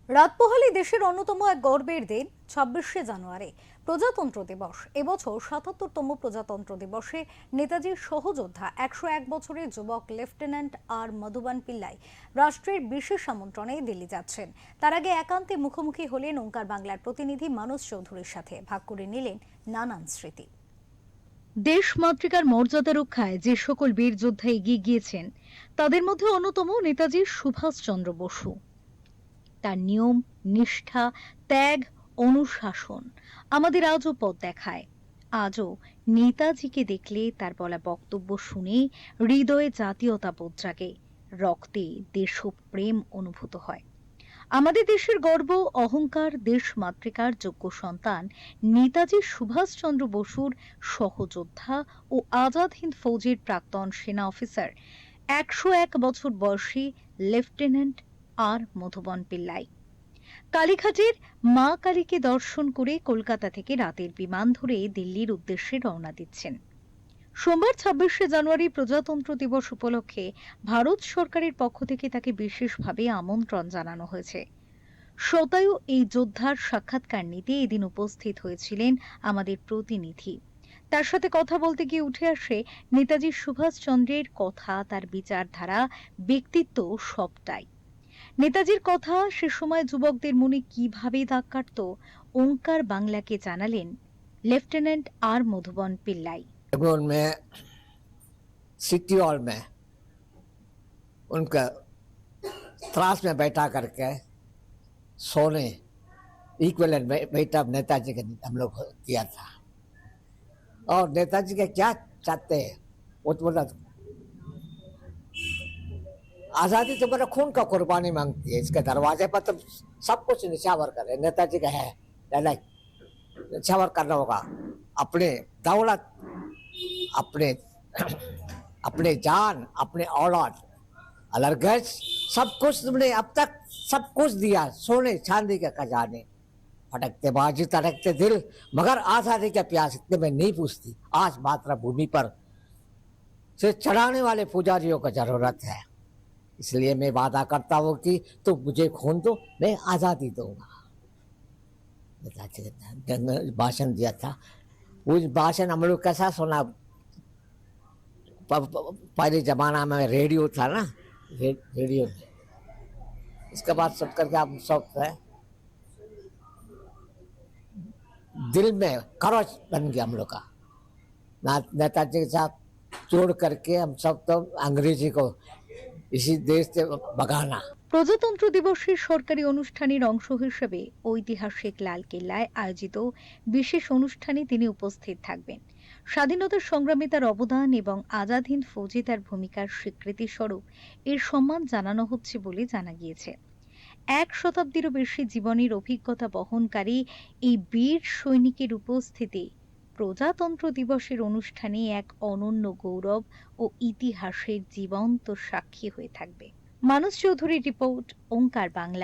রাত পোহালে দেশের অন্যতম এক গর্বের দিন ২৬শে জানুয়ারি প্রজাতন্ত্র দিবস। এবছর ৭৭তম প্রজাতন্ত্র দিবসে নেতাজির সহযোদ্ধা ১০১ বছরের যুবক লেফটেন্যান্ট আর মধুবান পিল্লাই রাষ্ট্রের বিশেষ আমন্ত্রণে দিল্লি যাচ্ছেন। তার আগে একান্তে মুখোমুখি হলেন ওঙ্কার বাংলার প্রতিনিধি মানস চৌধুরীর সাথে, ভাগ করে নিলেন নানান স্মৃতি। দেশ মাতৃকার মর্যাদা রক্ষায় যে সকল বীর যোদ্ধা এগিয়ে গিয়েছেন তাদের মধ্যে অন্যতম নেতাজি সুভাষচন্দ্র বসু। তার নিয়ম, নিষ্ঠা, ত্যাগ, অনুশাসন আমাদের আজও পথ দেখায়। আজও নেতাজিকে দেখলে, তার বলা বক্তব্য শুনে হৃদয়ে জাতীয়তাবোধ জাগে, রক্তে দেশপ্রেম অনুভূত হয়। আমাদের দেশের গর্ব, অহংকার, দেশ মাতৃকার যোগ্য সন্তান নেতাজি সুভাষচন্দ্র বসুর সহযোদ্ধা ও আজাদ হিন্দ ফৌজের প্রাক্তন সেনা অফিসার ১০১ বছর বয়সী লেফটেন্যান্ট আর মধুবন পিল্লাই কালীঘাটের মা কালীকে দর্শন করে কলকাতা থেকে রাতের বিমান ধরে দিল্লির উদ্দেশ্যে রওনা দিচ্ছেন। সোমবার ২৬শে জানুয়ারি প্রজাতন্ত্র দিবস উপলক্ষে ভারত সরকারের পক্ষ থেকে তাকে বিশেষভাবে আমন্ত্রণ জানানো হয়েছে। শতায়ু এই যোদ্ধার সাক্ষাৎকার নিতে এদিন উপস্থিত হয়েছিলেন আমাদের প্রতিনিধি। তার সাথে কথা বলতে গিয়ে উঠে আসে নেতাজি সুভাষচন্দ্রের কথা, তার বিচারধারা, ব্যক্তিত্ব সবটাই। নেতাজির কথা সে সময় যুবকদের মনে কিভাবে দাগ কাটত, ওঙ্কার বাংলাকে জানালেন লেফটেন্যান্ট আর মধুবন পিল্লাই। में सिटी हॉल में उनका त्रास में बैठा करके सोने इक्वलेंट बैठा नेताजी के हम लोग किया था। और नेताजी के क्या चाहते हैं वो तो बोला, आज़ादी तो मेरा खून का कुर्बानी मांगती है। इसके दरवाजे पर तो सब कुछ निछावर करे। नेताजी का है निछावर करना होगा, अपने दौलत, अपने अपने जान, अपने औलाद, अलरगज सब कुछ तुमने अब तक सब कुछ दिया, सोने चांदी के खजाने। फटकते बाजू तड़कते दिल, मगर आजादी का प्यास इतने में नहीं पूछती। आज मातृभूमि पर से चढ़ाने वाले पुजारियों को जरूरत है। इसलिए मैं वादा करता हूँ कि तुम मुझे खून दो, मैं आजादी दूंगा। भाषण दिया था। उस भाषण हम लोग कैसा सुना, पहले जमाना में रेडियो था ना, रेडियो में। इसके बाद सुन करके हम सब है दिल में खरोच बन गया हम लोग का। नेताजी के साथ जोड़ करके हम सब तो अंग्रेजी को इसी देश से भगाना। প্রজাতন্ত্র দিবসের সরকারি অনুষ্ঠানের অংশ হিসেবে ঐতিহাসিক লালকেল্লায় আয়োজিত বিশেষ অনুষ্ঠানে তিনি উপস্থিত থাকবেন। স্বাধীনতা সংগ্রামে তার অবদান এবং আজাদ হিন্দ ফৌজে তার ভূমিকার স্বীকৃতি স্বরূপ এর সম্মান জানানো হচ্ছে বলে জানা গিয়েছে। ১ শতাব্দীরও বেশি জীবনের অভিজ্ঞতা বহনকারী এই বীর সৈনিকের উপস্থিতি প্রজাতন্ত্র দিবসের অনুষ্ঠানে এক অনন্য গৌরব ও ইতিহাসের জীবন্ত সাক্ষী হয়ে থাকবে। মানস চৌধুরীর রিপোর্ট, ওঙ্কার বাংলা।